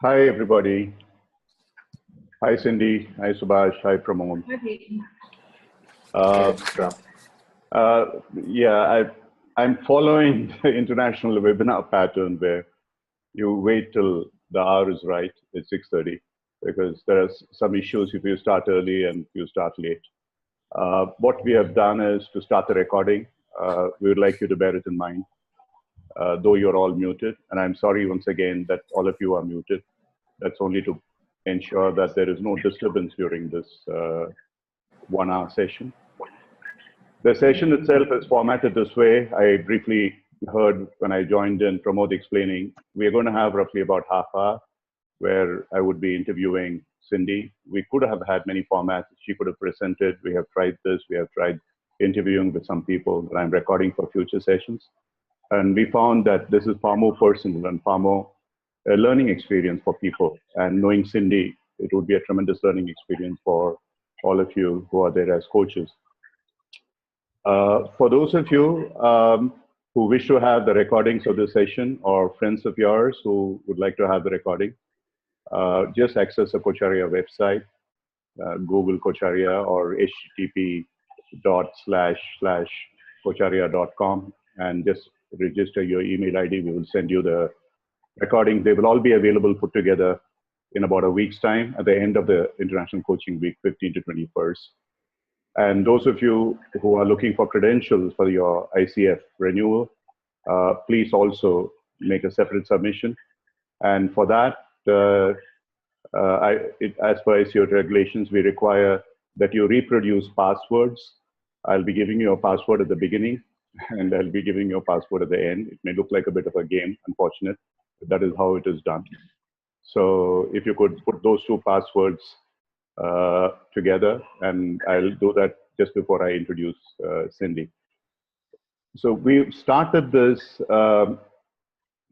Hi, everybody. Hi, Cindy. Hi, Subhash. Hi, Pramod. Okay. Uh, uh, yeah, I'm following the international webinar pattern where you wait till the hour is right, it's 6:30, because there are some issues if you start early and you start late. What we have done is to start the recording. We would like you to bear it in mind, though you're all muted. And I'm sorry once again that all of you are muted. That's only to ensure that there is no disturbance during this 1 hour session. The session itself is formatted this way. I briefly heard when I joined in Pramod explaining, we're going to have roughly about half hour where I would be interviewing Cindy. We could have had many formats. She could have presented. We have tried this. We have tried interviewing with some people that I'm recording for future sessions. And we found that this is far more personal and far more a learning experience for people. And knowing Cindy, it would be a tremendous learning experience for all of you who are there as coaches. For those of you who wish to have the recordings of this session or friends of yours who would like to have the recording, just access the Cocharia website, Google Cocharia or http://cocharia.com and just register your email ID. We will send you the recordings. They will all be available put together in about a week's time at the end of the International Coaching Week, 15 to 21st. And those of you who are looking for credentials for your ICF renewal, please also make a separate submission. And for that, as per ICO regulations, we require that you reproduce passwords. I'll be giving you a password at the beginning, and I'll be giving you a password at the end. It may look like a bit of a game, unfortunate, but that is how it is done. So if you could put those two passwords together, and I'll do that just before I introduce Cindy. So we've started this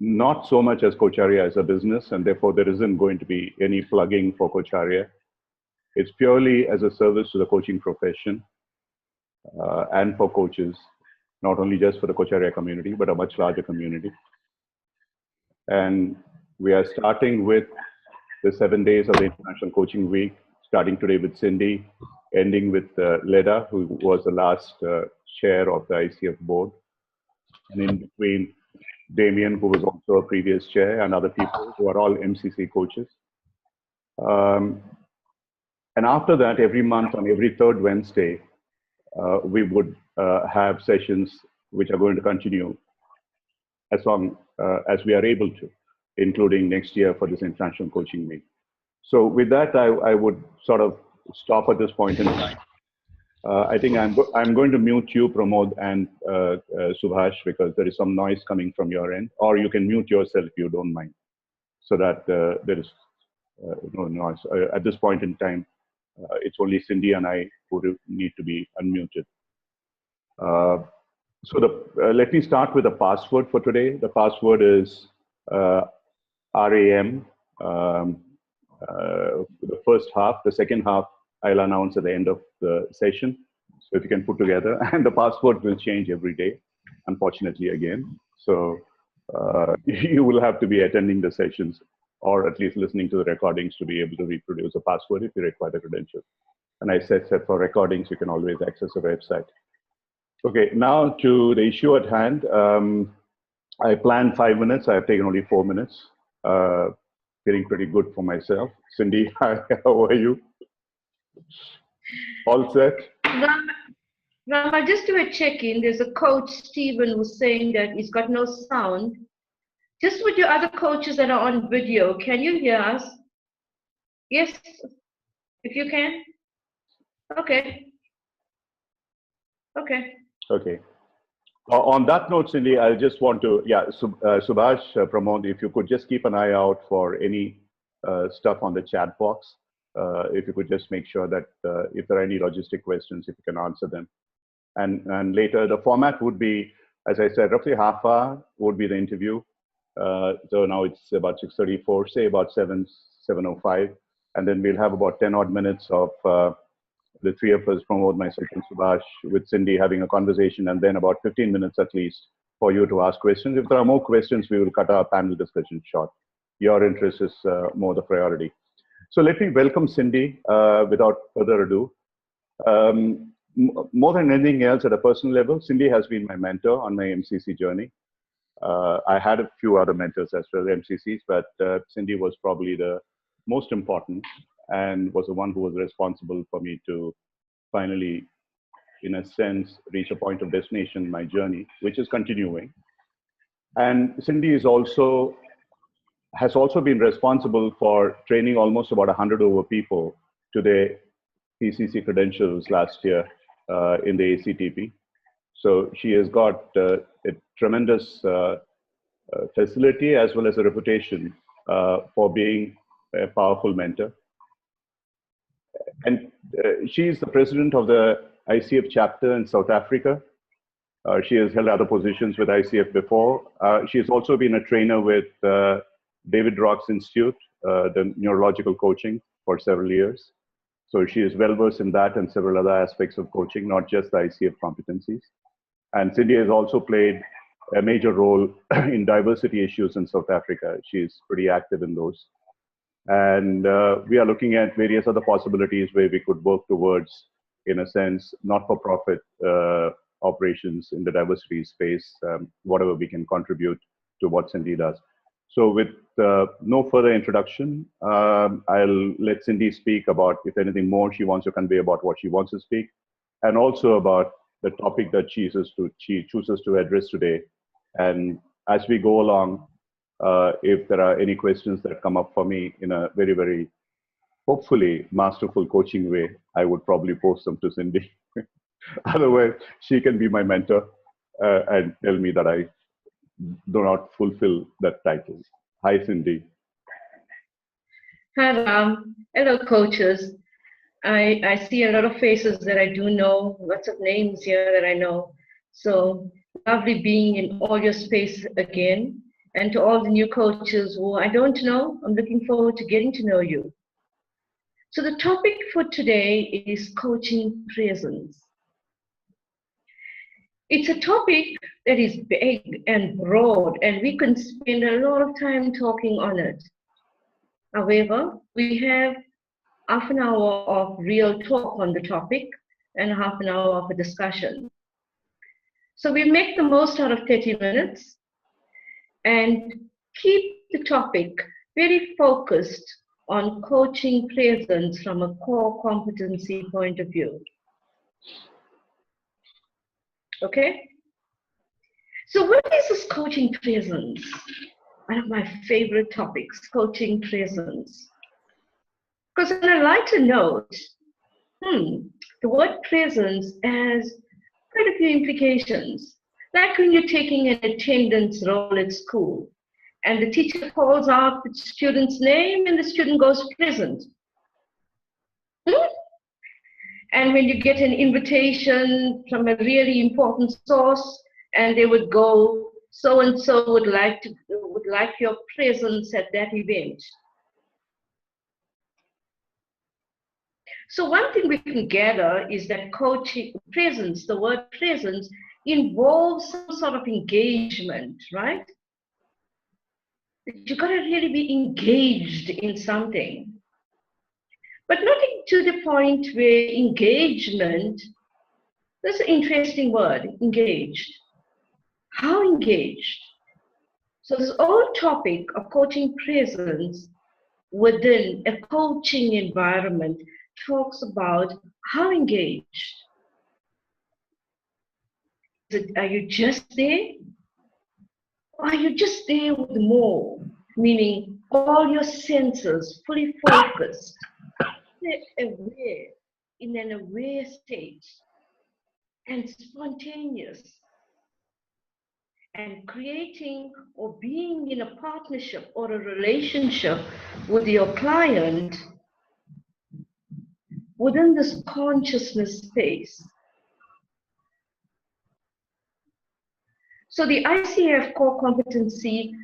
not so much as Cocharia as a business, and therefore there isn't going to be any plugging for Cocharia. It's purely as a service to the coaching profession and for coaches, not only just for the Cocharia community, but a much larger community. And we are starting with the 7 days of the International Coaching Week, starting today with Cindy, ending with Leda, who was the last chair of the ICF board. And in between, Damien, who was also a previous chair, and other people who are all MCC coaches. And after that, every month on every third Wednesday, we would have sessions which are going to continue as long as we are able to, including next year for this International Coaching Week. So with that, I would sort of stop at this point in time. I think I'm going to mute you, Pramod and Subhash, because there is some noise coming from your end, or you can mute yourself if you don't mind, so that there is no noise. At this point in time, it's only Cindy and I who need to be unmuted. So let me start with the password for today. The password is RAM. The first half, the second half, I'll announce at the end of the session. So if you can put together, and the password will change every day, unfortunately, again. So you will have to be attending the sessions or at least listening to the recordings to be able to reproduce a password if you require the credentials. And I said for recordings, you can always access the website. Okay, now to the issue at hand. I planned 5 minutes. I've taken only 4 minutes. Getting pretty good for myself. Cindy, hi, how are you? All set? Rama, just do a check-in. There's a coach, Stephen, who's saying that he's got no sound. Just with your other coaches that are on video, can you hear us? Yes, if you can. Okay. Okay. Okay. On that note, Cindy, I just want to, Subhash, Pramod, if you could just keep an eye out for any stuff on the chat box. If you could just make sure that if there are any logistic questions, if you can answer them. And later, the format would be, as I said, roughly half hour would be the interview. So now it's about 6:34, say about 7:05. And then we'll have about 10 odd minutes of the three of us, Pramod, myself, and Subhash, with Cindy having a conversation, and then about 15 minutes at least for you to ask questions. If there are more questions, we will cut our panel discussion short. your interest is more the priority. So let me welcome Cindy without further ado. More than anything else, at a personal level, Cindy has been my mentor on my MCC journey. I had a few other mentors as well, MCCs, but Cindy was probably the most important and was the one who was responsible for me to finally, in a sense, reach a point of destination in my journey, which is continuing. And Cindy has also been responsible for training almost about 100 over people to their PCC credentials last year in the ACTP. So she has got a tremendous facility as well as a reputation for being a powerful mentor. And she's the president of the ICF chapter in South Africa. She has held other positions with ICF before. She has also been a trainer with David Rock's Institute, the neurological coaching, for several years. So she is well versed in that and several other aspects of coaching, not just the ICF competencies. And Cindy has also played a major role in diversity issues in South Africa. She's pretty active in those. And we are looking at various other possibilities where we could work towards, in a sense, not-for-profit operations in the diversity space, whatever we can contribute to what Cindy does. So with no further introduction, I'll let Cindy speak about, if anything more she wants to convey about what she wants to speak, and also about the topic that she chooses to address today. And as we go along, if there are any questions that come up for me in a very, very, hopefully, masterful coaching way, I would probably post them to Cindy. Otherwise, she can be my mentor and tell me that I do not fulfill that title. Hi, Cindy. Hi, Ram. Hello, coaches. I see a lot of faces that I do know, lots of names here that I know. So lovely being in all your space again. And to all the new coaches who I don't know, I'm looking forward to getting to know you. So the topic for today is coaching presence. It's a topic that is big and broad, and we can spend a lot of time talking on it. However, we have half an hour of real talk on the topic and half an hour of a discussion. So we make the most out of 30 minutes and keep the topic very focused on coaching presence from a core competency point of view. Okay? So what is this coaching presence? One of my favorite topics, coaching presence. Because on a lighter note, the word presence has quite a few implications. Like when you're taking an attendance role at school, and the teacher calls out the student's name and the student goes present. And when you get an invitation from a really important source and they would go, so-and-so would like your presence at that event. So one thing we can gather is that coaching presence, the word presence, involves some sort of engagement, right? You got to really be engaged in something. But not to the point where engagement, that's an interesting word, engaged. How engaged? So this whole topic of coaching presence within a coaching environment talks about how engaged. Are you just there? Or are you just there with more? Meaning all your senses fully focused, aware, in an aware state, and spontaneous, and creating or being in a partnership or a relationship with your client within this consciousness space. So the ICF core competency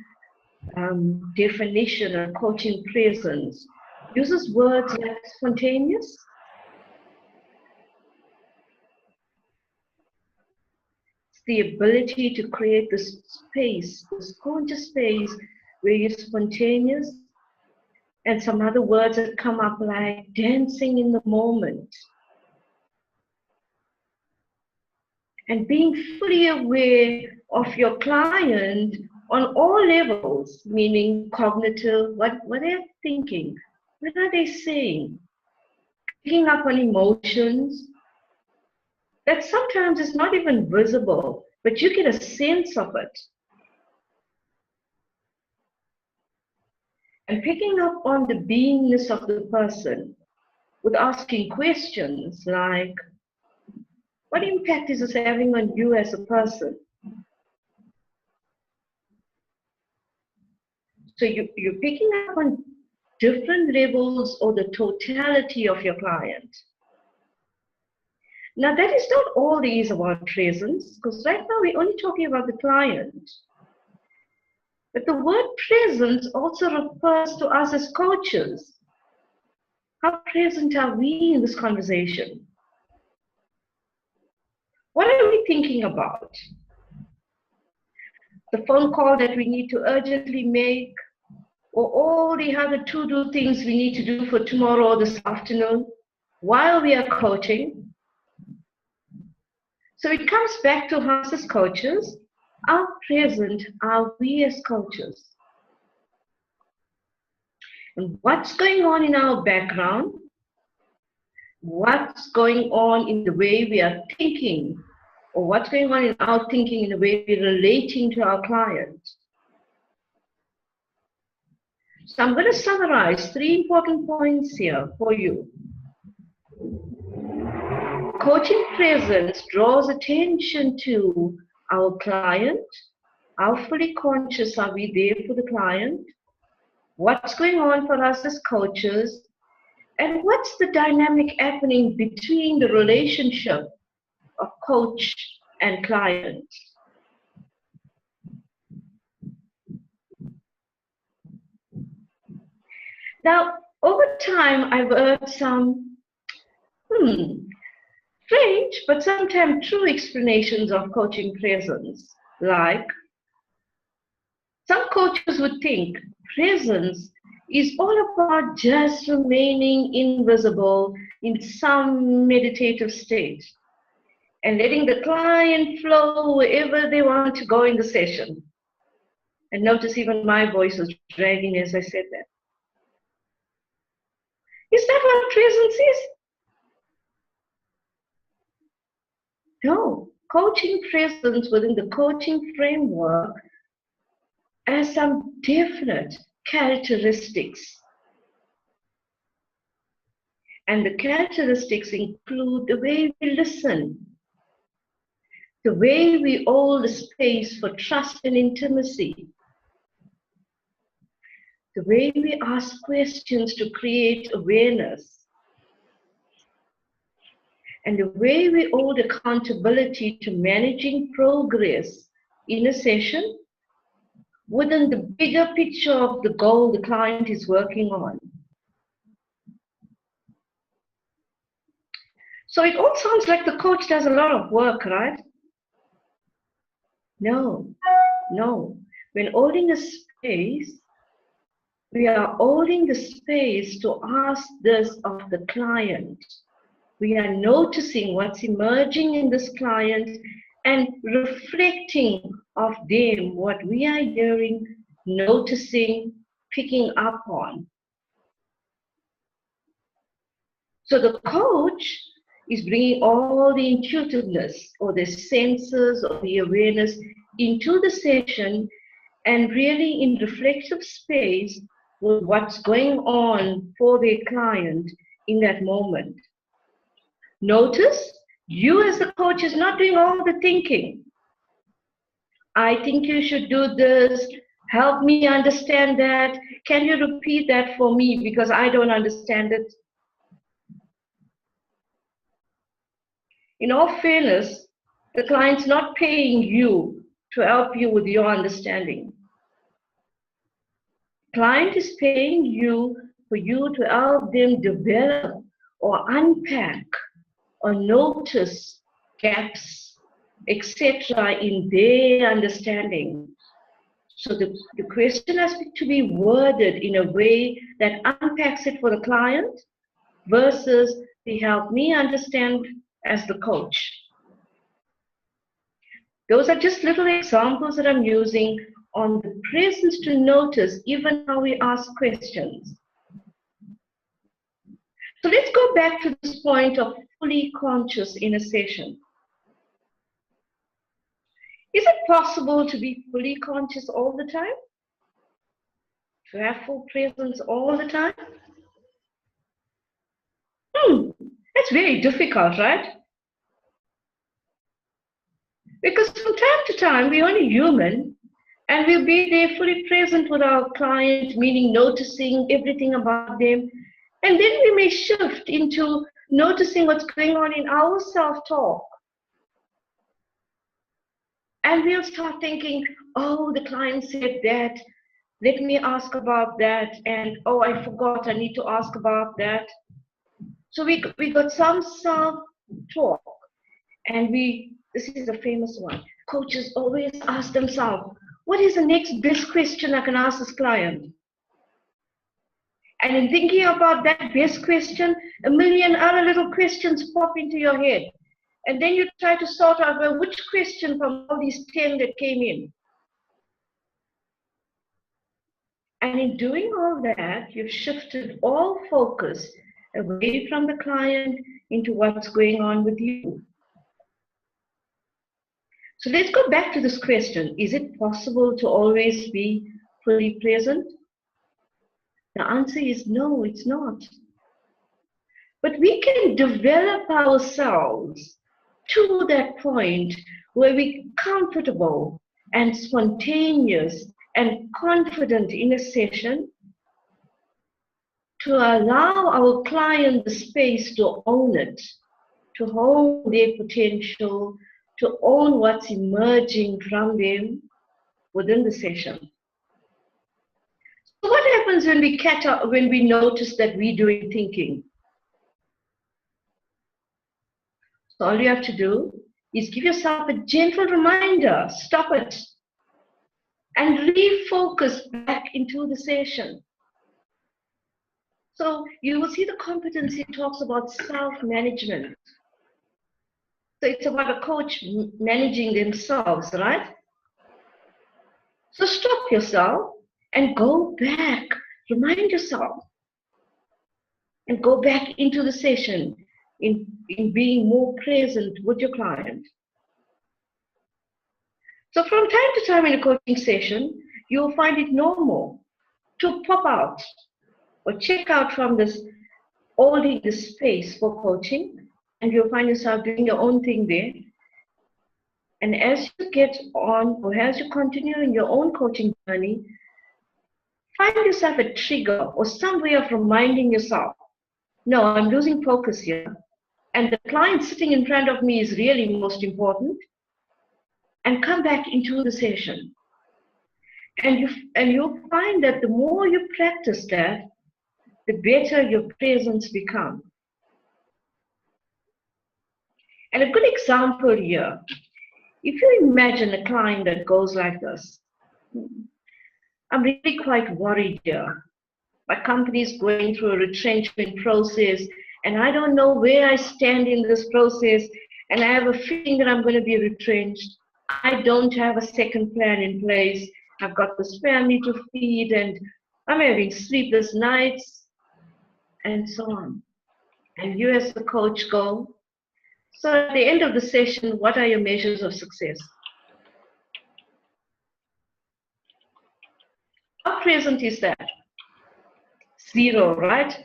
definition of coaching presence uses words like spontaneous, it's the ability to create this space, this conscious space where you're spontaneous, and some other words that come up like dancing in the moment. And being fully aware of your client on all levels, meaning cognitive, what they're thinking, what are they saying, picking up on emotions that sometimes is not even visible, but you get a sense of it. And picking up on the beingness of the person with asking questions like, what impact is this having on you as a person? So you're picking up on different levels or the totality of your client. Now that is not all there is about presence, because right now we're only talking about the client. But the word presence also refers to us as coaches. How present are we in this conversation? What are we thinking about? The phone call that we need to urgently make, or all the other to-do things we need to do for tomorrow or this afternoon while we are coaching. So it comes back to us as coaches. How present are we as coaches? And what's going on in our background? What's going on in the way we are thinking? Or what's going on in our thinking in the way we're relating to our client? So I'm going to summarize 3 important points here for you. Coaching presence draws attention to our client. How fully conscious are we there for the client? What's going on for us as coaches? And what's the dynamic happening between the relationship of coach and client? Now, over time, I've heard some strange, but sometimes true explanations of coaching presence. Like, some coaches would think presence is all about just remaining invisible in some meditative state and letting the client flow wherever they want to go in the session. And notice even my voice was dragging as I said that. Is that what presence is? No. Coaching presence within the coaching framework has some definite characteristics. And the characteristics include the way we listen, the way we hold the space for trust and intimacy, the way we ask questions to create awareness, and the way we hold accountability to managing progress in a session within the bigger picture of the goal the client is working on. So it all sounds like the coach does a lot of work, right? No. When holding a space, we are holding the space to ask this of the client. We are noticing what's emerging in this client and reflecting of them what we are hearing, noticing, picking up on. So the coach is bringing all the intuitiveness or the senses or the awareness into the session and really in reflective space with what's going on for their client in that moment. Notice, you as the coach is not doing all the thinking. I think you should do this. Help me understand that. Can you repeat that for me because I don't understand it? In all fairness, the client's not paying you to help you with your understanding. Client is paying you for you to help them develop or unpack or notice gaps, etc. in their understanding. So the question has to be worded in a way that unpacks it for the client versus they help me understand as the coach. Those are just little examples that I'm using on the presence to notice even how we ask questions. So let's go back to this point of fully conscious in a session. Is it possible to be fully conscious all the time? To have full presence all the time? That's very difficult, right? Because from time to time, we're only human, and we'll be there fully present with our client, meaning noticing everything about them. And then we may shift into noticing what's going on in our self-talk. And we'll start thinking, oh, the client said that. Let me ask about that. And oh, I forgot, I need to ask about that. So we got some self-talk. And this is a famous one. Coaches always ask themselves, what is the next best question I can ask this client? And in thinking about that best question, a million other little questions pop into your head. And then you try to sort out, well, which question from all these 10 that came in? And in doing all that, you've shifted all focus away from the client into what's going on with you. So let's go back to this question. Is it possible to always be fully present? The answer is no, it's not. But we can develop ourselves to that point where we're comfortable and spontaneous and confident in a session to allow our client the space to own it, to hold their potential, to own what's emerging from them within the session. So what happens when we catch up, when we notice that we're doing thinking? So all you have to do is give yourself a gentle reminder, stop it, and refocus back into the session. So you will see the competency talks about self-management. So it's about a coach managing themselves, right? So stop yourself and go back, remind yourself, and go back into the session in being more present with your client. So from time to time in a coaching session, you'll find it normal to pop out or check out from this, holding the space for coaching, and you'll find yourself doing your own thing there. And as you get on, or as you continue in your own coaching journey, find yourself a trigger or some way of reminding yourself, no, I'm losing focus here. And the client sitting in front of me is really most important. And come back into the session. And you'll find that the more you practice that, the better your presence becomes. And a good example here, if you imagine a client that goes like this, I'm really quite worried here. My company is going through a retrenchment process, and I don't know where I stand in this process, and I have a feeling that I'm going to be retrenched. I don't have a second plan in place. I've got this family to feed, and I'm having sleepless nights, and so on. And you as the coach go, so at the end of the session, what are your measures of success? How present is that? Zero, right?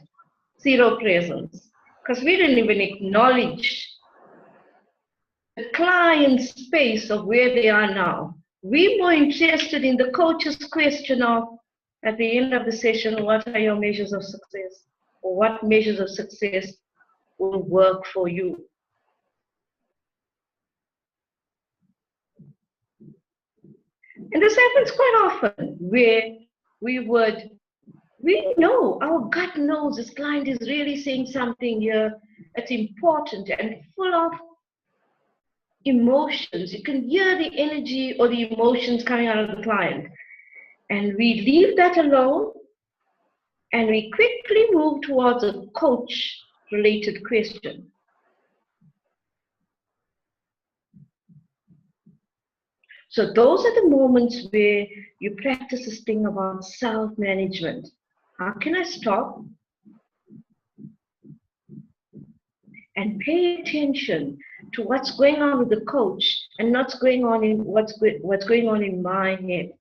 Zero presence. Because we didn't even acknowledge the client's space of where they are now. We're more interested in the coach's question of, at the end of the session, what are your measures of success? Or what measures of success will work for you? And this happens quite often, where we know, our gut knows this client is really saying something here that's important and full of emotions. You can hear the energy or the emotions coming out of the client. And we leave that alone and we quickly move towards a coach-related question. So those are the moments where you practice this thing about self-management. How can I stop and pay attention to what's going on with the coach and not what's going on in my head?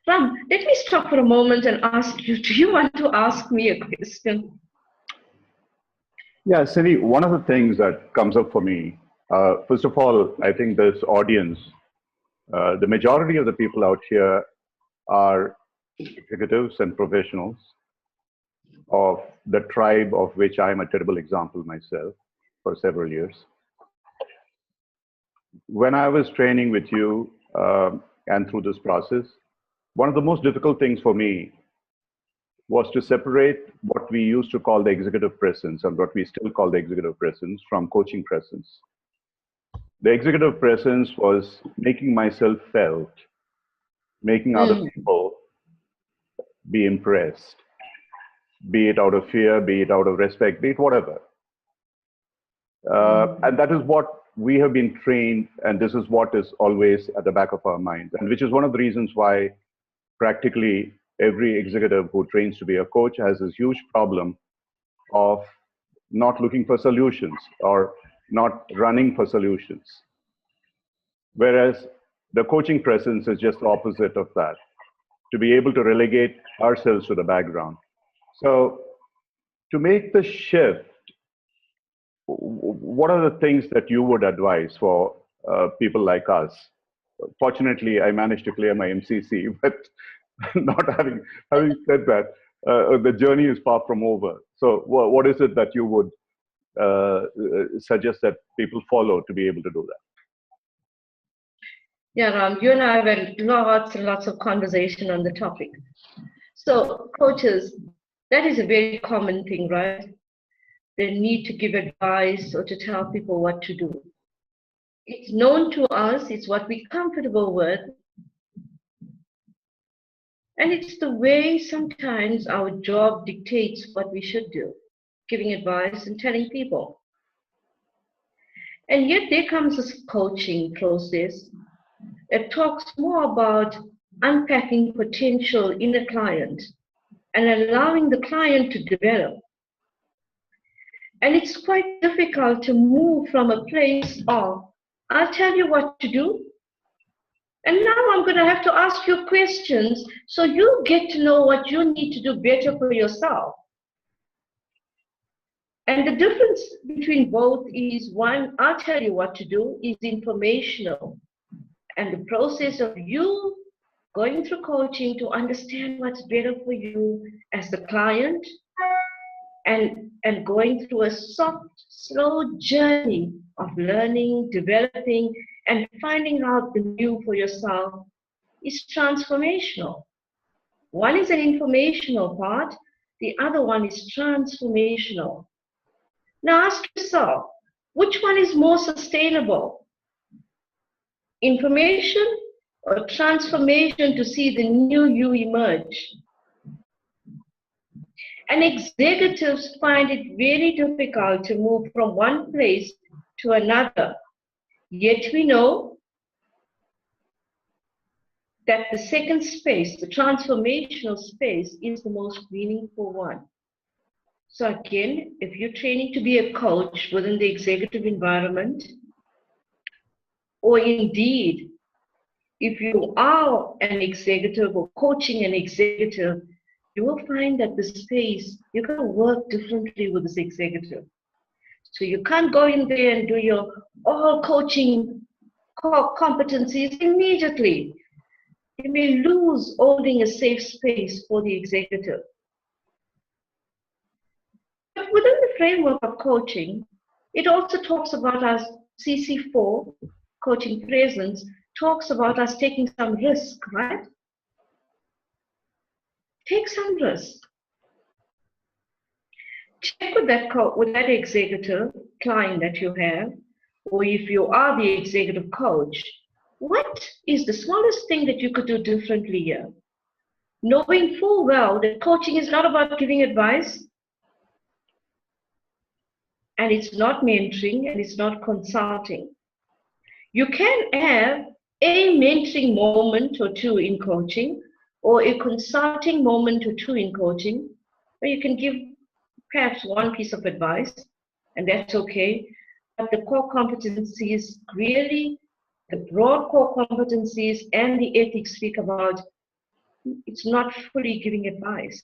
Ram, let me stop for a moment and ask you, do you want to ask me a question? Yeah, Cindy, one of the things that comes up for me, first of all, I think this audience, the majority of the people out here are executives and professionals of the tribe of which I'm a terrible example myself for several years. When I was training with you and through this process, one of the most difficult things for me was to separate what we used to call the executive presence and what we still call the executive presence from coaching presence. The executive presence was making myself felt, making other people be impressed, be it out of fear, be it out of respect, be it whatever. And that is what we have been trained, and this is what is always at the back of our minds, and which is one of the reasons why practically every executive who trains to be a coach has this huge problem of not looking for solutions or not running for solutions. Whereas the coaching presence is just the opposite of that, to be able to relegate ourselves to the background. So to make the shift, what are the things that you would advise for people like us? Fortunately, I managed to clear my MCC, but not having said that, the journey is far from over. So what is it that you would suggest that people follow to be able to do that? Yeah, Ram, you and I have had lots and lots of conversation on the topic. So coaches, that is a very common thing, right? They need to give advice or to tell people what to do. It's known to us, it's what we're comfortable with. And it's the way sometimes our job dictates what we should do, giving advice and telling people. And yet there comes this coaching process that talks more about unpacking potential in a client and allowing the client to develop. And it's quite difficult to move from a place of, I'll tell you what to do, and now I'm going to have to ask you questions so you get to know what you need to do better for yourself. And the difference between both is, one, I'll tell you what to do, is informational. And the process of you going through coaching to understand what's better for you as the client, and going through a soft, slow journey of learning, developing, and finding out the new for yourself is transformational. One is an informational part, the other one is transformational. Now ask yourself, which one is more sustainable? Information or transformation to see the new you emerge? And executives find it very difficult to move from one place to another. Yet we know that the second space, the transformational space, is the most meaningful one. So again, if you're training to be a coach within the executive environment, or indeed, if you are an executive or coaching an executive, you will find that the space, you're going to work differently with this executive. So you can't go in there and do your all coaching competencies immediately. You may lose holding a safe space for the executive. But within the framework of coaching, it also talks about our CC4, coaching presence, talks about us taking some risk, right? Take some risk. Check with that executive client that you have, or if you are the executive coach, what is the smallest thing that you could do differently here? Knowing full well that coaching is not about giving advice, and it's not mentoring, and it's not consulting. You can have a mentoring moment or two in coaching, or a consulting moment or two in coaching, where you can give perhaps one piece of advice, and that's okay. But the core competencies, really, the broad core competencies and the ethics speak about, it's not fully giving advice.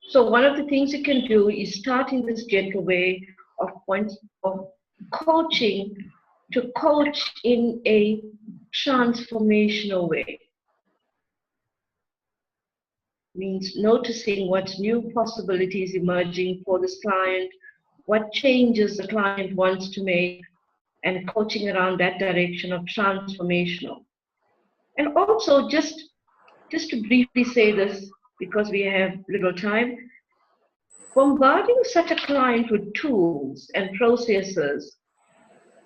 So one of the things you can do is start in this gentle way of coaching to coach in a transformational way. Means noticing what new possibilities emerging for this client, what changes the client wants to make, and coaching around that direction of transformational. And also just to briefly say this, because we have little time, bombarding such a client with tools and processes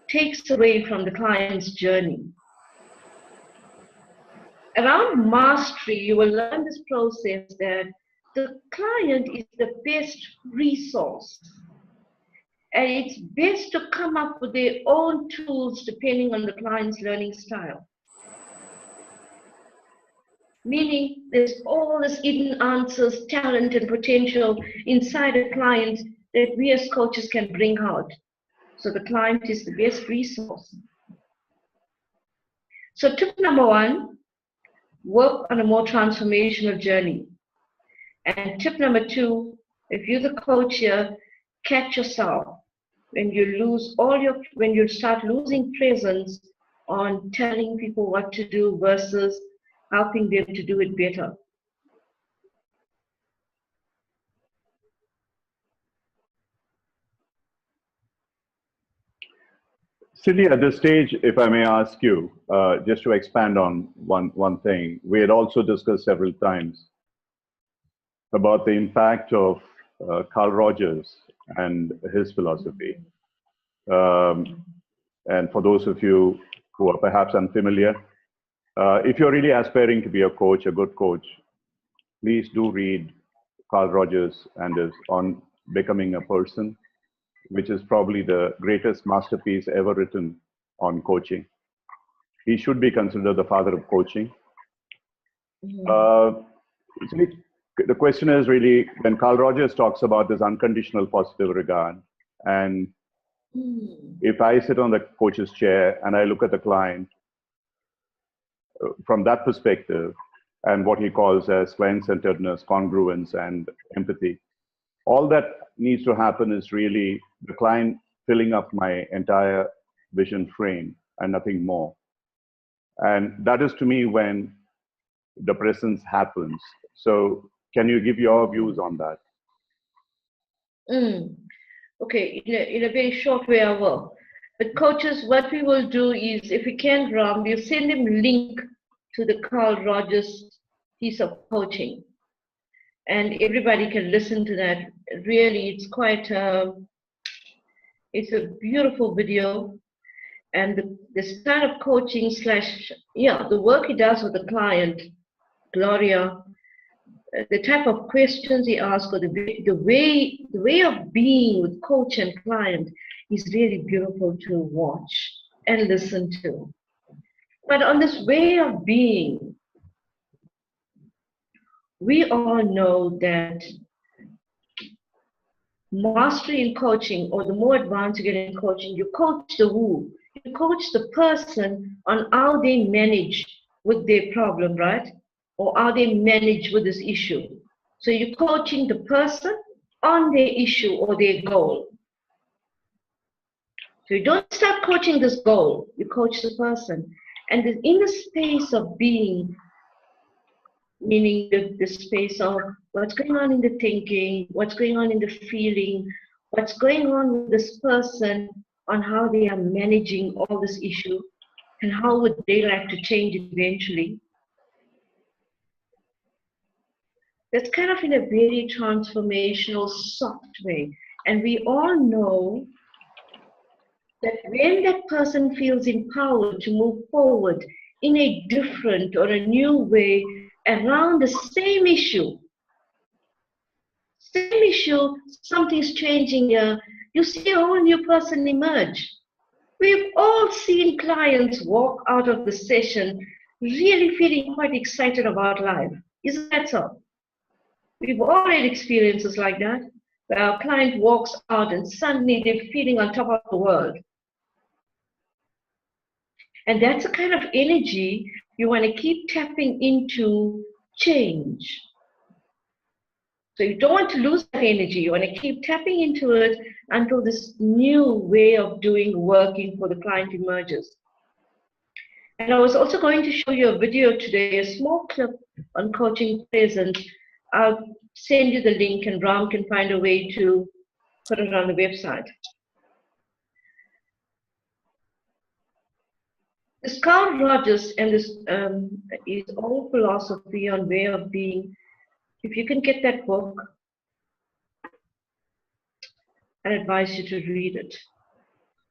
takes away from the client's journey. Around mastery, you will learn this process that the client is the best resource. And it's best to come up with their own tools depending on the client's learning style. Meaning there's all this hidden answers, talent, and potential inside a client that we as coaches can bring out. So the client is the best resource. So tip number one, work on a more transformational journey. And tip number two, if you're the coach here, catch yourself when you start losing presence on telling people what to do versus helping them to do it better. Cindy, at this stage, if I may ask you, just to expand on one thing, we had also discussed several times about the impact of Carl Rogers and his philosophy. And for those of you who are perhaps unfamiliar, if you're really aspiring to be a coach, a good coach, please do read Carl Rogers and his On Becoming a Person, which is probably the greatest masterpiece ever written on coaching. He should be considered the father of coaching. The question is really, when Carl Rogers talks about this unconditional positive regard, and if I sit on the coach's chair and I look at the client from that perspective, and what he calls as client-centeredness, congruence, and empathy, all that needs to happen is really the client filling up my entire vision frame and nothing more. And that is, to me, when the presence happens. So can you give your views on that? Okay, in a very short way I will. But coaches, what we will do is, if we can, Ram, we'll send them a link to the Carl Rogers piece of coaching. And everybody can listen to that. Really, it's quite, it's a beautiful video. And the style of coaching the work he does with the client, Gloria, the type of questions he asks, or the way of being with coach and client is really beautiful to watch and listen to. But on this way of being, we all know that mastery in coaching, or the more advanced you get in coaching, you coach the who. You coach the person on how they manage with their problem, right? Or how they manage with this issue. So you're coaching the person on their issue or their goal. So you don't start coaching this goal, you coach the person. And in the space of being, meaning the space of what's going on in the thinking, what's going on in the feeling, what's going on with this person on how they are managing all this issue, and how would they like to change it eventually. That's kind of in a very transformational, soft way. And we all know that when that person feels empowered to move forward in a different or a new way around the same issue, something's changing here, you see a whole new person emerge. We've all seen clients walk out of the session really feeling quite excited about life. Isn't that so? We've all had experiences like that, where our client walks out and suddenly they're feeling on top of the world. And that's the kind of energy you want to keep tapping into change. So you don't want to lose that energy. You want to keep tapping into it until this new way of doing working for the client emerges. And I was also going to show you a video today, a small clip on coaching present. I'll send you the link and Ram can find a way to put it on the website. This Carl Rogers and this his old philosophy on way of being. If you can get that book, I advise you to read it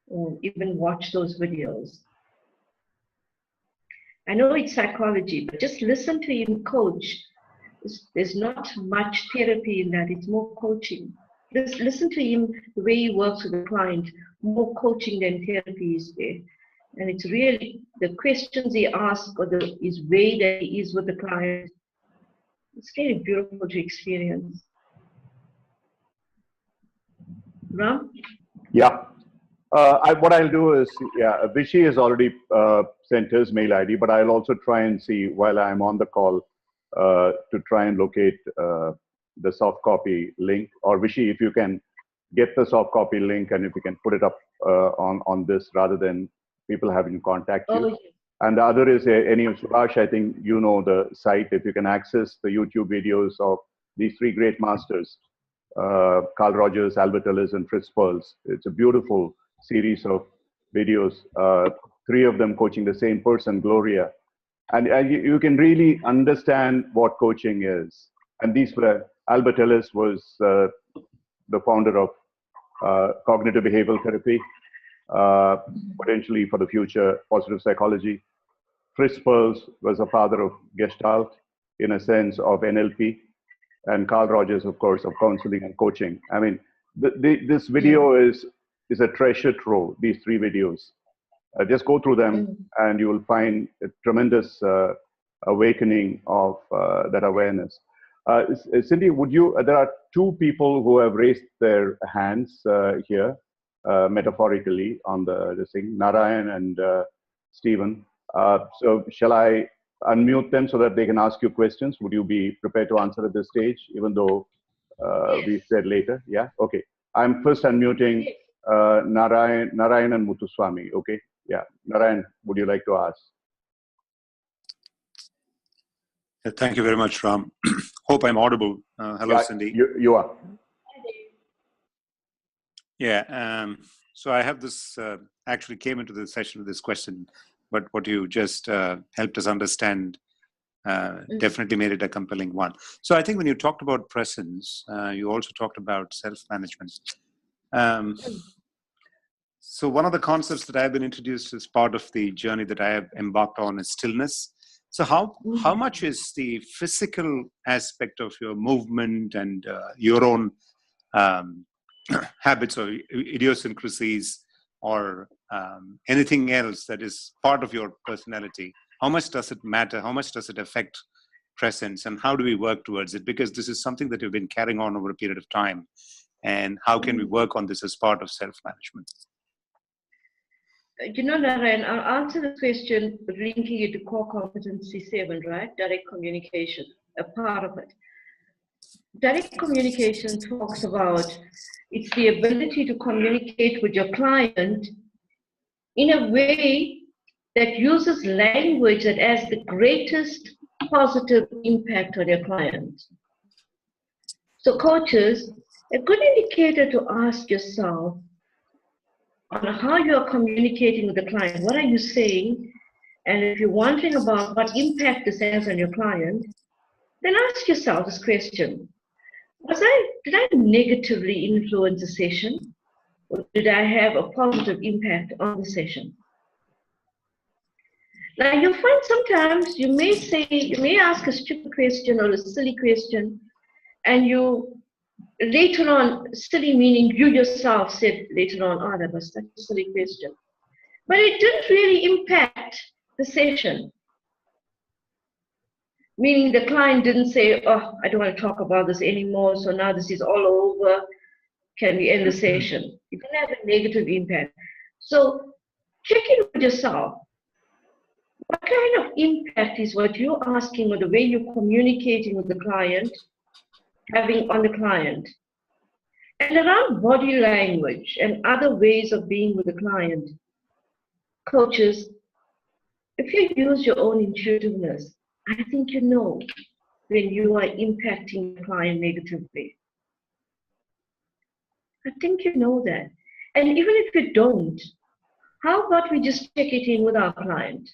or even watch those videos. I know it's psychology, but just listen to him coach. There's not much therapy in that, it's more coaching. Just listen to him, the way he works with the client, more coaching than therapy is there. And it's really the questions he asks or his way that he is with the client. It's very beautiful to experience. Ram? Yeah. What I'll do is, yeah, Vishy has already sent his mail ID, but I'll also try and see while I'm on the call to try and locate the soft copy link. Or Vishy, if you can get the soft copy link and if you can put it up on this rather than people having to contact you. Oh, yes. And the other is any of Surash, I think you know the site. If you can access the YouTube videos of these three great masters, Carl Rogers, Albert Ellis, and Fritz Perls. It's a beautiful series of videos, three of them coaching the same person, Gloria. And you can really understand what coaching is. And these were, Albert Ellis was the founder of cognitive behavioral therapy, potentially for the future, positive psychology. Fritz Perls was a father of Gestalt, in a sense of NLP, and Carl Rogers, of course, of counseling and coaching. I mean, this video is a treasure trove, these three videos. Just go through them and you will find a tremendous awakening of that awareness. Cindy, would you, there are two people who have raised their hands here, metaphorically on this thing, Narayan and Stephen. So shall I unmute them so that they can ask you questions? Would you be prepared to answer at this stage, even though we said later? Yeah, okay. I'm first unmuting Narayan and Muthuswamy, okay? Yeah, Narayan, would you like to ask? Thank you very much, Ram. Hope I'm audible. Hello, yeah, Cindy. You are. Yeah, so I have this, actually came into the session with this question, but what you just helped us understand definitely made it a compelling one. So I think when you talked about presence, you also talked about self-management. So one of the concepts that I've been introduced as part of the journey that I have embarked on is stillness. So how much is the physical aspect of your movement and your own habits or idiosyncrasies or anything else that is part of your personality? How much does it matter? How much does it affect presence? And how do we work towards it? Because this is something that you've been carrying on over a period of time. And how can we work on this as part of self-management? You know, Narayan, I'll answer the question linking it to core competency 7, right? Direct communication, a part of it. Direct communication talks about it's the ability to communicate with your client in a way that uses language that has the greatest positive impact on your client. So coaches, a good indicator to ask yourself on how you are communicating with the client. What are you saying? And if you're wondering about what impact this has on your client, then ask yourself this question. Did I negatively influence the session? or did I have a positive impact on the session? Now you find sometimes you may ask a stupid question or a silly question, and you later on, silly meaning you yourself said later on, oh, that was such a silly question. But it didn't really impact the session. Meaning the client didn't say, oh, I don't want to talk about this anymore, so now this is all over, can we end the session? It didn't have a negative impact. So check in with yourself. What kind of impact is what you're asking or the way you're communicating with the client having on the client? And around body language and other ways of being with the client, coaches, if you use your own intuitiveness, I think you know when you are impacting the client negatively. I think you know that. And even if you don't, how about we just check it in with our client?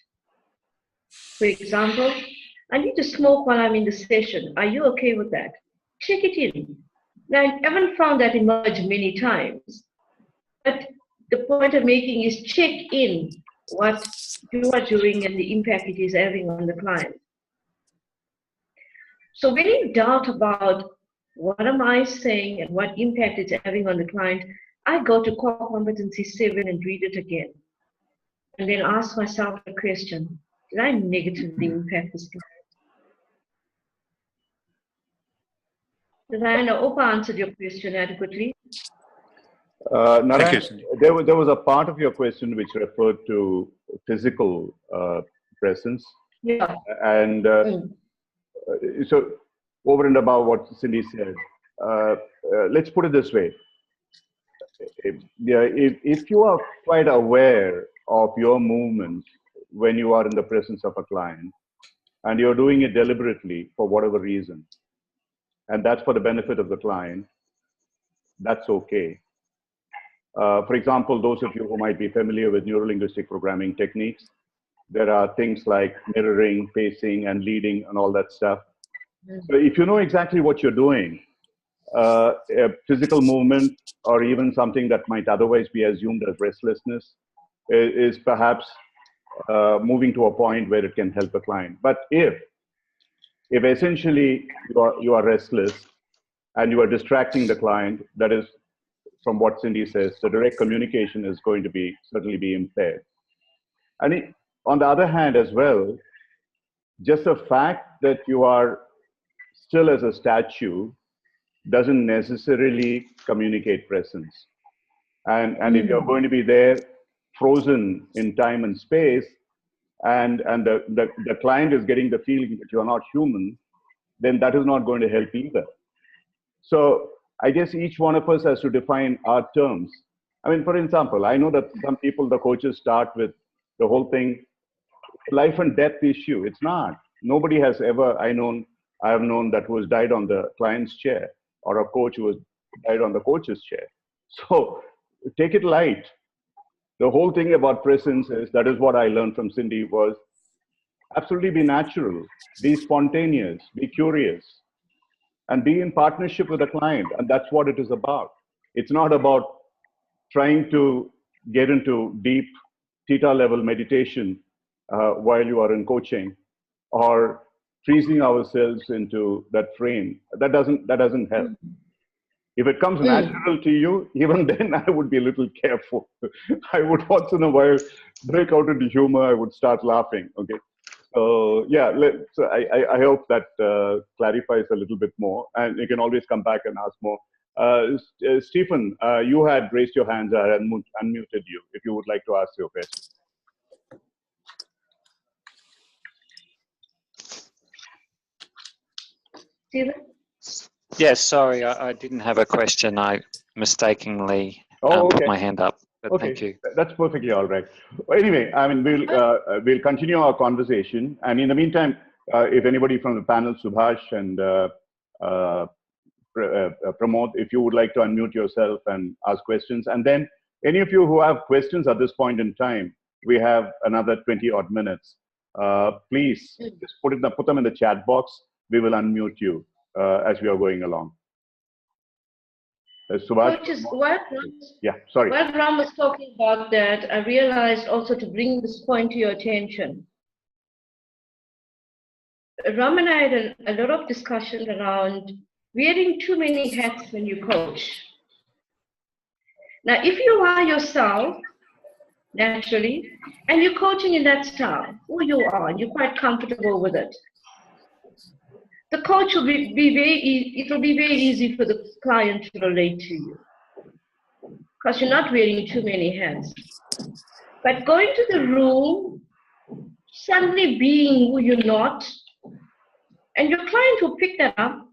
For example, I need to smoke while I'm in the session. Are you okay with that? Check it in. Now, I haven't found that emerge many times, but the point I'm making is check in what you are doing and the impact it is having on the client. So when in doubt about what am I saying and what impact it's having on the client, I go to Core Competency 7 and read it again. And then ask myself a question. Did I negatively impact this client? Did I hope I answered your question adequately? Narayan, there was a part of your question which referred to physical presence. Yeah. And so over and above what Cindy said, let's put it this way. If you are quite aware of your movements when you are in the presence of a client, and you're doing it deliberately for whatever reason, and that's for the benefit of the client, that's okay. For example, those of you who might be familiar with neurolinguistic programming techniques, there are things like mirroring, pacing, and leading, and all that stuff. So if you know exactly what you're doing, a physical movement or even something that might otherwise be assumed as restlessness is perhaps moving to a point where it can help a client. But if essentially you are restless and you are distracting the client, that is, from what Cindy says, the direct communication is going to certainly be impaired. And on the other hand as well, just the fact that you are still as a statue doesn't necessarily communicate presence. And if you're going to be there frozen in time and space, and the client is getting the feeling that you're not human, then that is not going to help either. So I guess each one of us has to define our terms. I mean, for example, I know that some people, the coaches, start with the whole thing, life and death issue. It's not. Nobody has ever, I have known that who has died on the client's chair, or a coach who has died on the coach's chair. So take it light. The whole thing about presence is, that is what I learned from Cindy, was absolutely be natural, be spontaneous, be curious, and be in partnership with the client. And that's what it is about. It's not about trying to get into deep theta level meditation while you are in coaching, or freezing ourselves into that frame. That doesn't help. If it comes natural to you, even then I would be a little careful. I would once in a while break out into humor. I would start laughing. Okay. So yeah, so I hope that clarifies a little bit more, and you can always come back and ask more. Stephen, you had raised your hands. I had unmuted you if you would like to ask your question. Stephen? Yes, sorry, I didn't have a question. I mistakenly put my hand up. But okay, thank you. That's perfectly all right. Well, anyway, I mean, we'll continue our conversation, and in the meantime, if anybody from the panel, Subhash and Pramod, if you would like to unmute yourself and ask questions, and then any of you who have questions at this point in time, we have another 20 odd minutes. Please just put them in the chat box. We will unmute you as we are going along. Subhash? Coaches, while Yeah, sorry. Ram was talking about that, I realized also to bring this point to your attention. Ram and I had a lot of discussion around wearing too many hats when you coach. Now, if you are yourself, naturally, and you're coaching in that style, who you are, and you're quite comfortable with it, the coach will be it will be very easy for the client to relate to you because you're not wearing too many hats. But going to the room, suddenly being who you're not, and your client will pick that up,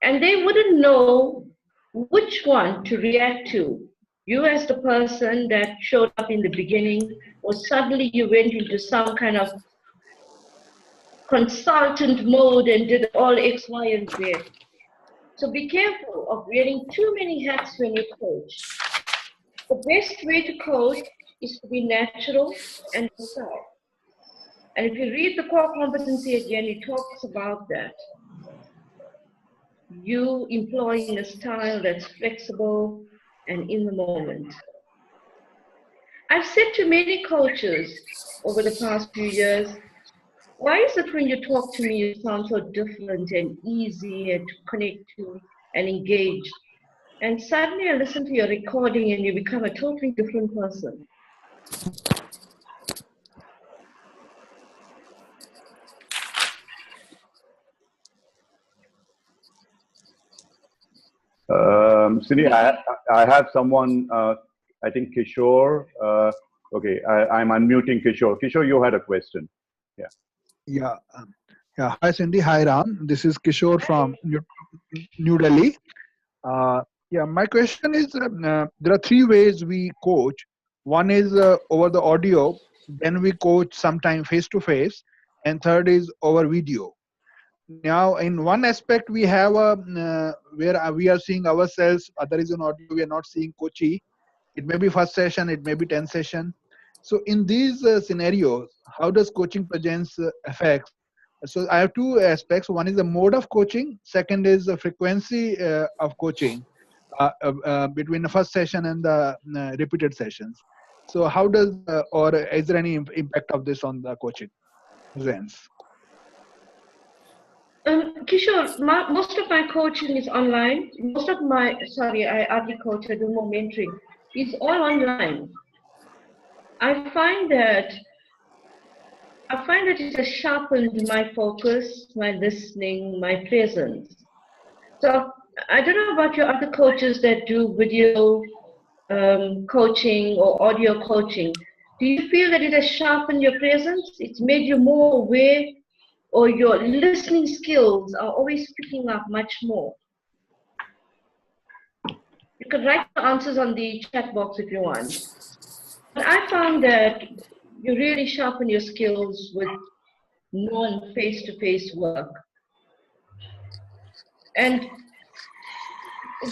and they wouldn't know which one to react to. You as the person that showed up in the beginning, or suddenly you went into some kind of consultant mode and did all X, Y, and Z. So be careful of wearing too many hats when you coach. The best way to coach is to be natural and yourself. And if you read the core competency again, it talks about that. You employing a style that's flexible and in the moment. I've said to many coaches over the past few years, why is it when you talk to me, you sound so different and easy and to connect to and engage? And suddenly I listen to your recording and you become a totally different person. Cindy, I have someone, I think Kishore. Okay, I'm unmuting Kishore. Kishore, you had a question. Yeah. Yeah. Yeah. Hi, Cindy. Hi, Ram. This is Kishore from New Delhi. Yeah, my question is, there are three ways we coach. One is over the audio, then we coach sometime face-to-face, and third is over video. Now, in one aspect, we have where we are seeing ourselves. Other is on audio, we are not seeing coachee. It may be first session, it may be 10 session. So in these scenarios, how does coaching presence affect? So I have two aspects. One is the mode of coaching. Second is the frequency of coaching between the first session and the repeated sessions. So how does, or is there any impact of this on the coaching presence? Kishore, most of my coaching is online. Most of my, I hardly coach, I do more mentoring. It's all online. I find that it has sharpened my focus, my listening, my presence. So I don't know about your other coaches that do video coaching or audio coaching. Do you feel that it has sharpened your presence? It's made you more aware, or your listening skills are always picking up much more? You can write the answers on the chat box if you want. But I found that you really sharpen your skills with non-face-to-face work. And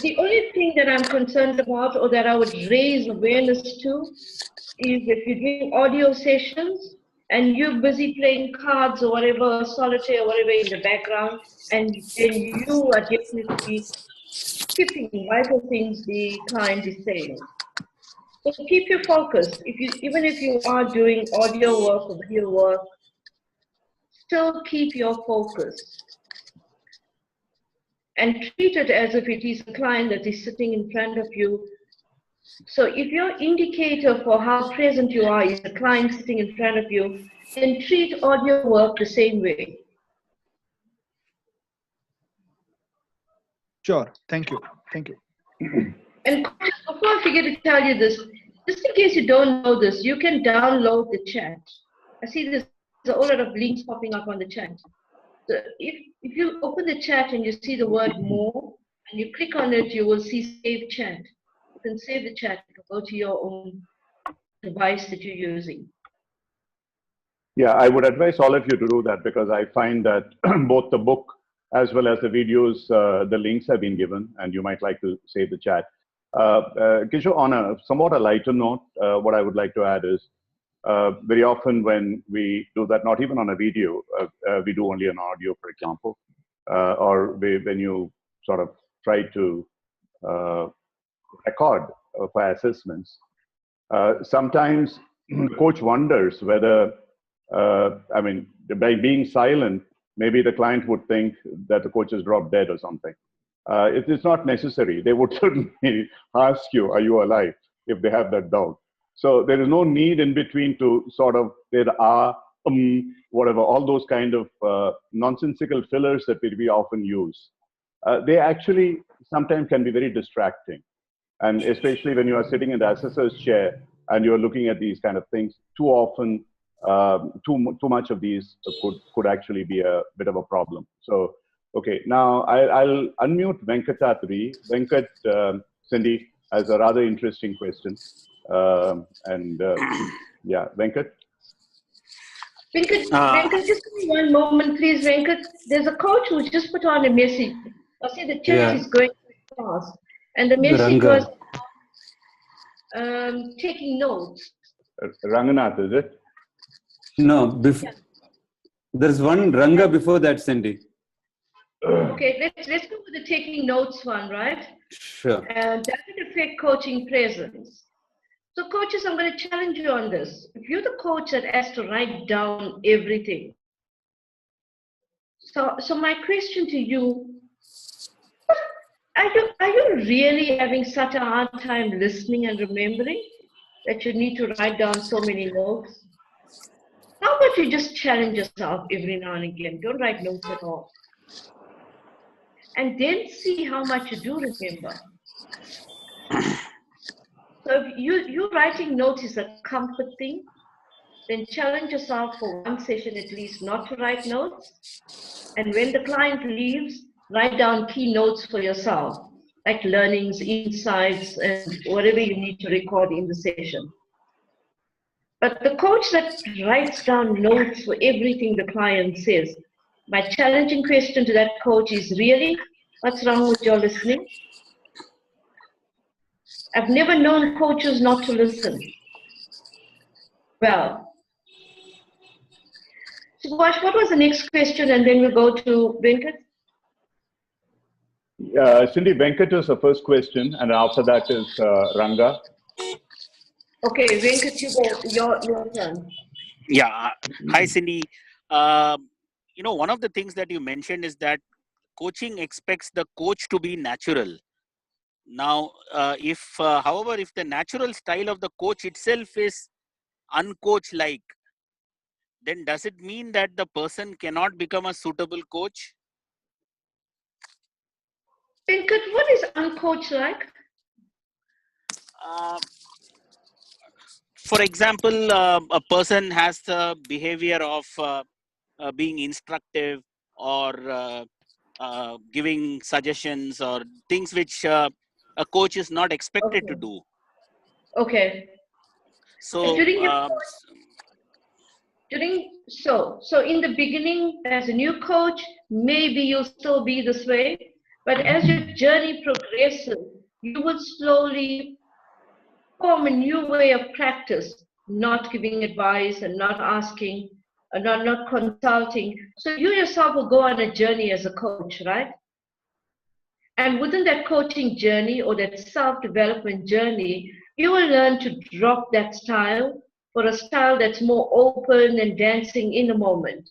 the only thing that I'm concerned about, or that I would raise awareness to, is if you're doing audio sessions and you're busy playing cards or whatever, solitaire or whatever in the background, and then you are definitely skipping vital things the client is saying. So keep your focus. Even if you are doing audio work or video work, still keep your focus. And treat it as if it is a client that is sitting in front of you. So if your indicator for how present you are is a client sitting in front of you, then treat audio work the same way. Sure. Thank you. Thank you. And before I forget to tell you this, just in case you don't know this, you can download the chat. I see there's a whole lot of links popping up on the chat. So if you open the chat and you see the word more, and you click on it, you will see save chat. You can save the chat to go to your own device that you're using. Yeah, I would advise all of you to do that, because I find that both the book as well as the videos, the links have been given, and you might like to save the chat. Kishore, on a somewhat a lighter note, what I would like to add is, very often when we do that, not even on a video, we do only an audio, for example, or when you sort of try to record for assessments, sometimes the coach wonders whether, by being silent, maybe the client would think that the coach has dropped dead or something. It is not necessary. They would certainly ask you, are you alive, if they have that doubt. So there is no need in between to sort of, there are, whatever, all those kind of nonsensical fillers that we often use. They actually sometimes can be very distracting. And especially when you are sitting in the assessor's chair and you're looking at these kind of things, too often, too much of these could actually be a bit of a problem. So, okay, now I'll unmute Venkatadri. Venkat, Cindy has a rather interesting question. Yeah, Venkat. Venkat, just give me one moment, please, Venkat. There's a coach who just put on a message. I see the chat is going fast. And the message was taking notes. Ranganath, is it? No, there's one Ranga before that, Cindy. Okay, let's go with the taking notes one, right? Sure. And that would affect coaching presence. So coaches, I'm going to challenge you on this. If you're the coach that has to write down everything. So my question to you, are you really having such a hard time listening and remembering that you need to write down so many notes? How about you just challenge yourself every now and again? Don't write notes at all. And then see how much you do remember. So if you writing notes is a comfort thing, then challenge yourself for one session at least not to write notes. And when the client leaves, write down key notes for yourself, like learnings, insights, and whatever you need to record in the session. But the coach that writes down notes for everything the client says, my challenging question to that coach is, really, what's wrong with your listening? I've never known coaches not to listen. Well, Subhash, what was the next question? And then we'll go to Venkat. Cindy, Venkat is the first question, and after that is Ranga. Okay, Venkat, your turn. Yeah. Hi, Cindy. One of the things that you mentioned is that coaching expects the coach to be natural. Now, however, if the natural style of the coach itself is uncoach-like, then does it mean that the person cannot become a suitable coach? Venkat, what is uncoach-like? For example, a person has the behavior of being instructive or giving suggestions or things which a coach is not expected to do. Okay. So so in the beginning, as a new coach, maybe you'll still be this way, but as your journey progresses, you will slowly form a new way of practice, not giving advice and not asking, not consulting. So you yourself will go on a journey as a coach, right? And within that coaching journey or that self-development journey, you will learn to drop that style for a style that's more open and dancing in the moment.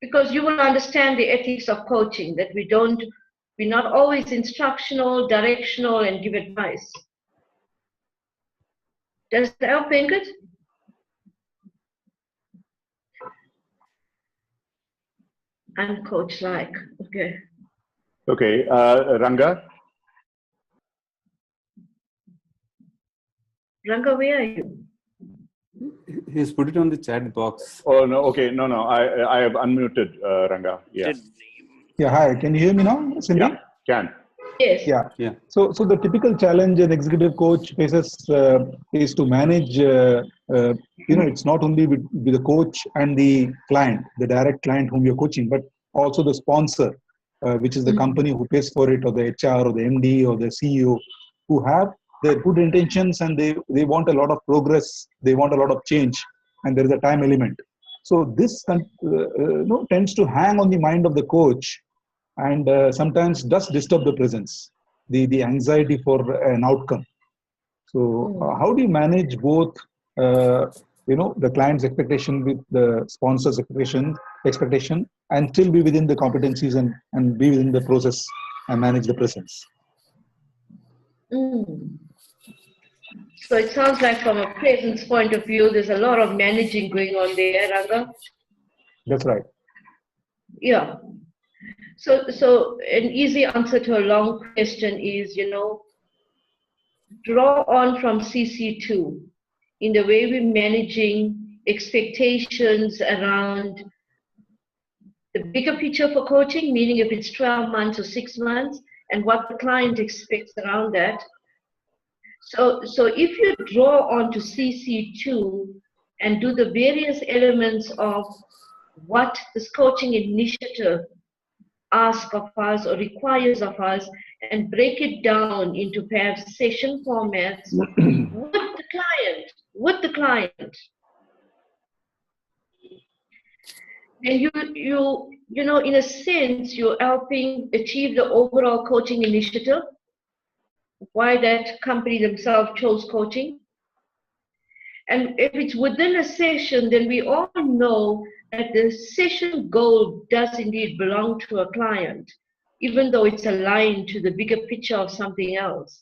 Because you will understand the ethics of coaching, that we're not always instructional, directional, and give advice. Does that help, Venkat? I'm coach-like, okay. Okay, Ranga? Ranga, where are you? He's put it on the chat box. Oh, no, okay, no, I have unmuted Ranga, yeah. Yeah, hi, can you hear me now, Cindy? Yeah, can. Yes. Yeah. So the typical challenge an executive coach faces is to manage, it's not only with the coach and the client, the direct client whom you're coaching, but also the sponsor, which is the company who pays for it, or the HR or the MD or the CEO, who have their good intentions and they want a lot of progress, they want a lot of change, and there is a time element. So this tends to hang on the mind of the coach, and sometimes does disturb the presence. the anxiety for an outcome. So how do you manage both, the client's expectation with the sponsor's expectation, and still be within the competencies and be within the process and manage the presence? So it sounds like from a presence point of view, there's a lot of managing going on there, Ranga. That's right. Yeah. So an easy answer to a long question is, draw on from CC2 in the way we're managing expectations around the bigger picture for coaching, meaning if it's 12 months or 6 months, and what the client expects around that. So if you draw onto CC2 and do the various elements of what this coaching initiative asks of us or requires of us, and break it down into perhaps session formats with the client, then you in a sense, you're helping achieve the overall coaching initiative, why that company themselves chose coaching. And if it's within a session, then we all know that the session goal does indeed belong to a client, even though it's aligned to the bigger picture of something else.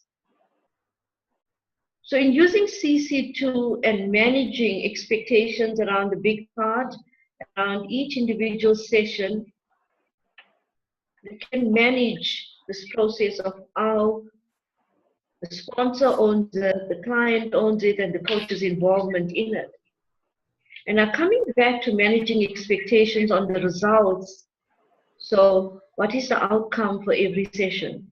So in using CC2 and managing expectations around the big part, around each individual session, we can manage this process of how the sponsor owns it, the client owns it, and the coach's involvement in it. And now coming back to managing expectations on the results. So what is the outcome for every session?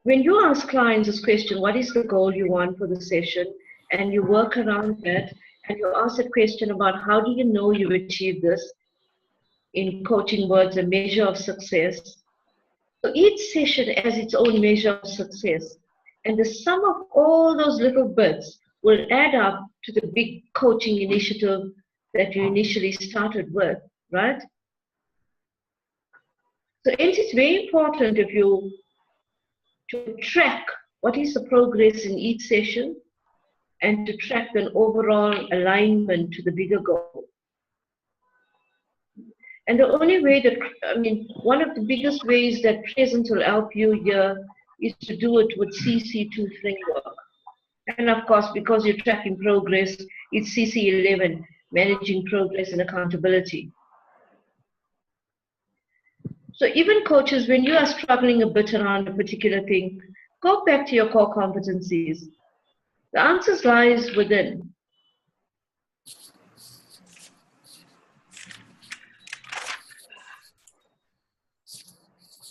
When you ask clients this question, what is the goal you want for the session? And you work around that, and you ask a question about how do you know you've achieved this? In coaching words, a measure of success. So each session has its own measure of success. And the sum of all those little bits will add up to the big coaching initiative that you initially started with, right? So it's very important to track what is the progress in each session and to track an overall alignment to the bigger goal. And the only way one of the biggest ways that presence will help you here is to do it with CC2 framework. And of course, because you're tracking progress, it's CC11, managing progress and accountability. So even coaches, when you are struggling a bit around a particular thing, go back to your core competencies. The answers lies within.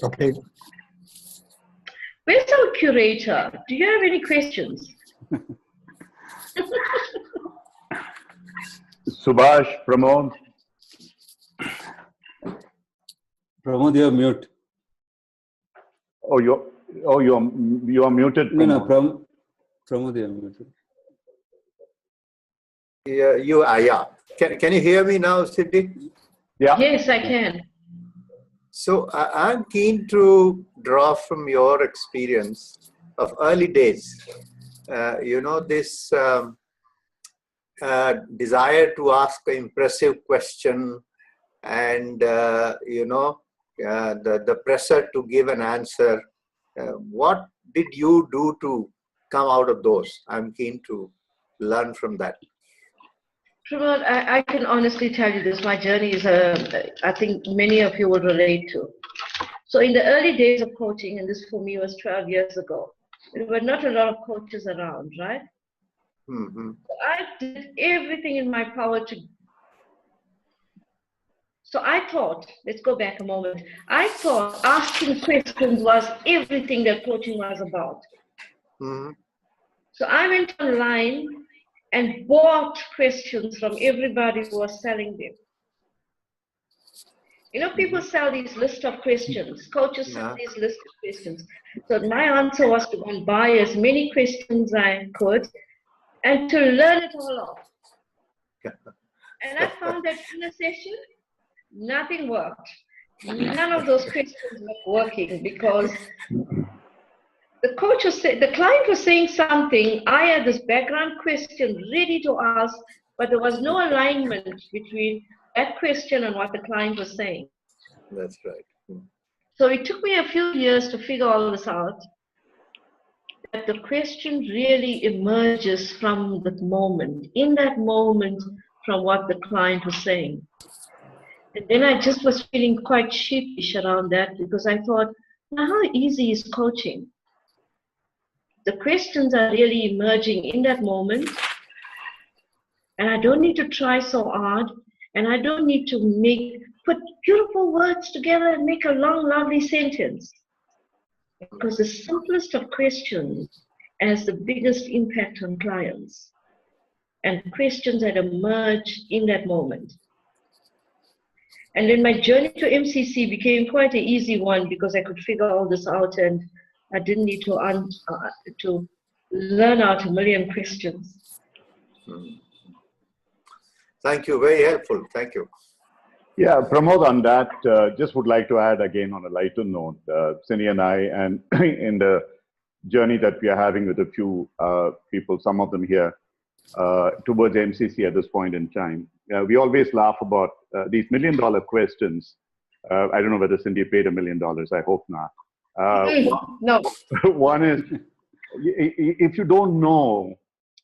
Okay. Where's our curator? Do you have any questions? Subhash, Pramod. Pramod, you're mute. You're muted. Pramod. Pramod, you're muted. Yeah. Can you hear me now, Siddhi? Yeah. Yes, I can. So I'm keen to draw from your experience of early days. This desire to ask an impressive question and, the pressure to give an answer. What did you do to come out of those? I'm keen to learn from that. Pramod, I can honestly tell you this. My journey is, I think many of you will relate to. So in the early days of coaching, and this for me was 12 years ago, there were not a lot of coaches around, right? Mm-hmm. So I did everything in my power to. So I thought, let's go back a moment. I thought asking questions was everything that coaching was about. Mm-hmm. So I went online and bought questions from everybody who was selling them. People sell these lists of questions. Coaches sell these lists of questions. So my answer was to go and buy as many questions I could and to learn it all off. And I found that in a session, nothing worked. None of those questions were working because the coach was the client was saying something. I had this background question ready to ask, but there was no alignment between that question and what the client was saying. That's right. So it took me a few years to figure all this out. That the question really emerges from the moment, in that moment, from what the client was saying. And then I just was feeling quite sheepish around that because I thought, now how easy is coaching? The questions are really emerging in that moment, and I don't need to try so hard, and I don't need to put beautiful words together and make a long, lovely sentence. Because the simplest of questions has the biggest impact on clients, and questions that emerge in that moment. And then my journey to MCC became quite an easy one because I could figure all this out, and I didn't need to learn out a million questions. Thank you. Very helpful. Thank you. Yeah, Pramod, on that, just would like to add again on a lighter note, Cindy and I, and in the journey that we are having with a few people, some of them here, towards MCC at this point in time, we always laugh about these $1 million questions. I don't know whether Cindy paid $1 million. I hope not. No. One is, if you don't know,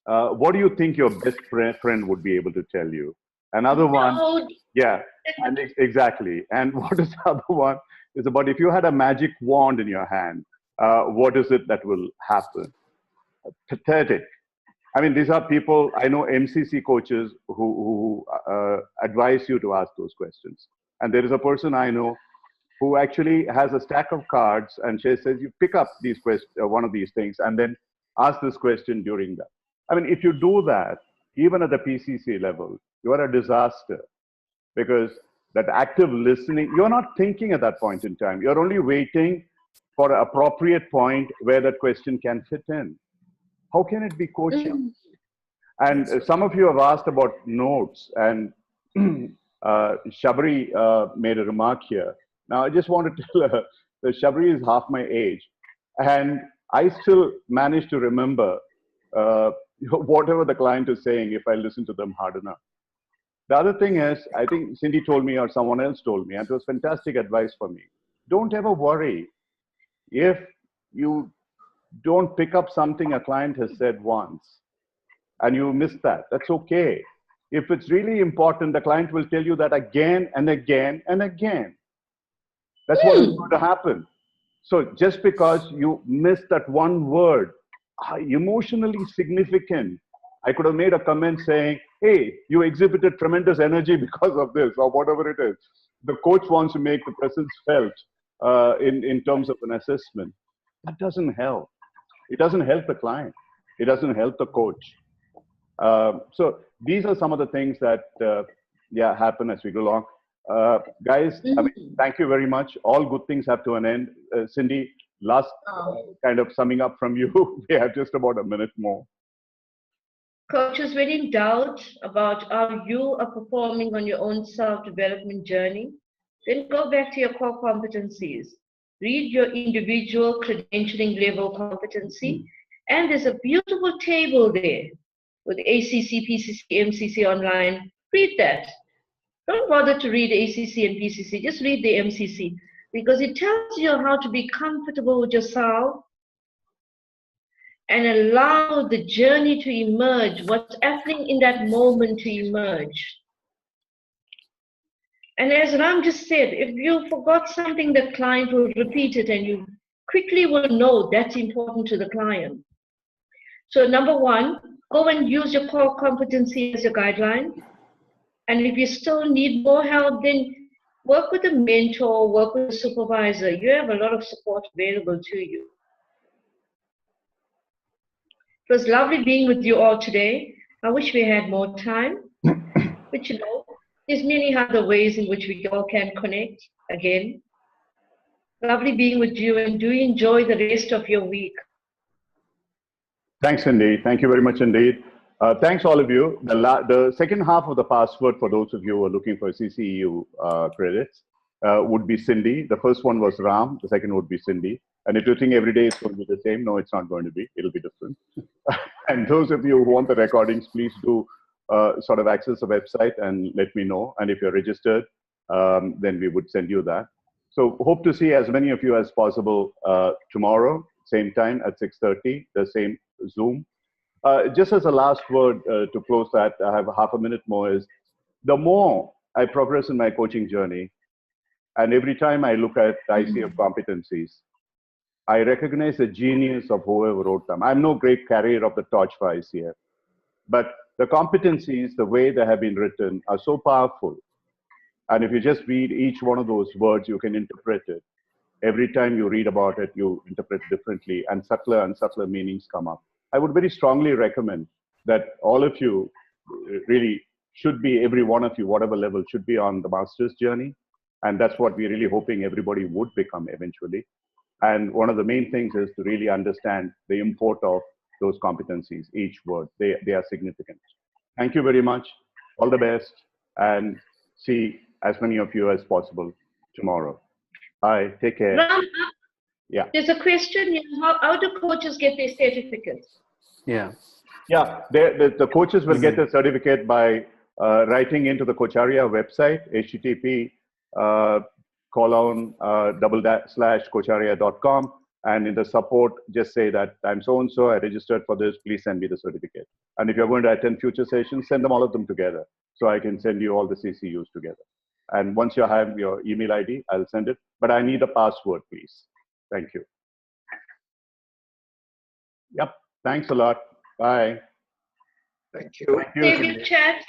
what do you think your best friend would be able to tell you? Another one, yeah, and exactly. And what is the other one? Is about if you had a magic wand in your hand, what is it that will happen? Pathetic. I mean, these are people, I know MCC coaches who advise you to ask those questions. And there is a person I know who actually has a stack of cards and she says, you pick up these one of these things and then ask this question during that. I mean, if you do that, even at the PCC level, you are a disaster because that active listening, you're not thinking at that point in time. You're only waiting for an appropriate point where that question can fit in. How can it be coaching? And some of you have asked about notes, and Shabri made a remark here. Now, I just want to tell her that Shabri is half my age, and I still manage to remember whatever the client is saying if I listen to them hard enough. The other thing is, I think Cindy told me or someone else told me, and it was fantastic advice for me. Don't ever worry if you don't pick up something a client has said once and you miss that. That's okay. If it's really important, the client will tell you that again and again and again. That's what is going to happen. So just because you missed that one word, emotionally significant, I could have made a comment saying, hey, you exhibited tremendous energy because of this, or whatever it is. The coach wants to make the presence felt in terms of an assessment. That doesn't help. It doesn't help the client. It doesn't help the coach. So these are some of the things that happen as we go along. Guys, I mean, thank you very much. All good things have to an end. Cindy, last kind of summing up from you. We have just about a minute more. Coaches, when in doubt about how you are performing on your own self-development journey, then go back to your core competencies. Read your individual credentialing level competency, and there's a beautiful table there with ACC, PCC, MCC online. Read that. Don't bother to read ACC and PCC, just read the MCC, because it tells you how to be comfortable with yourself and allow the journey to emerge, what's happening in that moment to emerge. And as Ram just said, if you forgot something, the client will repeat it and you quickly will know that's important to the client. So number one, go and use your core competency as your guideline. And if you still need more help, then work with a mentor, work with a supervisor. You have a lot of support available to you. It was lovely being with you all today. I wish we had more time, but you know, there's many other ways in which we all can connect again. Lovely being with you, and do enjoy the rest of your week. Thanks, Cindy. Thank you very much indeed. Thanks, all of you. The second half of the password, for those of you who are looking for CCEU credits, would be Cindy. The first one was Ram. The second would be Cindy. And if you think every day it's going to be the same, no, it's not going to be. It'll be different. And those of you who want the recordings, please do sort of access the website and let me know. And if you're registered, then we would send you that. So hope to see as many of you as possible tomorrow, same time at 6:30, the same Zoom. Just as a last word to close that, I have half a minute more, is the more I progress in my coaching journey, and every time I look at the IC of competencies, I recognize the genius of whoever wrote them. I'm no great carrier of the torch for ICF, but the competencies, the way they have been written, are so powerful. And if you just read each one of those words, you can interpret it. Every time you read about it, you interpret differently, and subtler meanings come up. I would very strongly recommend that all of you really should be, every one of you, whatever level, should be on the master's journey. And that's what we're really hoping everybody would become eventually. And one of the main things is to really understand the import of those competencies, each word. They are significant. Thank you very much. All the best, and see as many of you as possible tomorrow. Bye. Take care. Ram, yeah. There's a question here. How do coaches get their certificates? Yeah. Yeah, the coaches will get a certificate by writing into the Cocharia website, http /cocharia.com, and in the support, just say that I'm so-and-so, I registered for this, please send me the certificate. And if you're going to attend future sessions, send them all of them together, so I can send you all the CCUs together. And once you have your email ID, I'll send it, but I need a password, please. Thank you. Yep, thanks a lot. Bye. Thank you. Save your chat.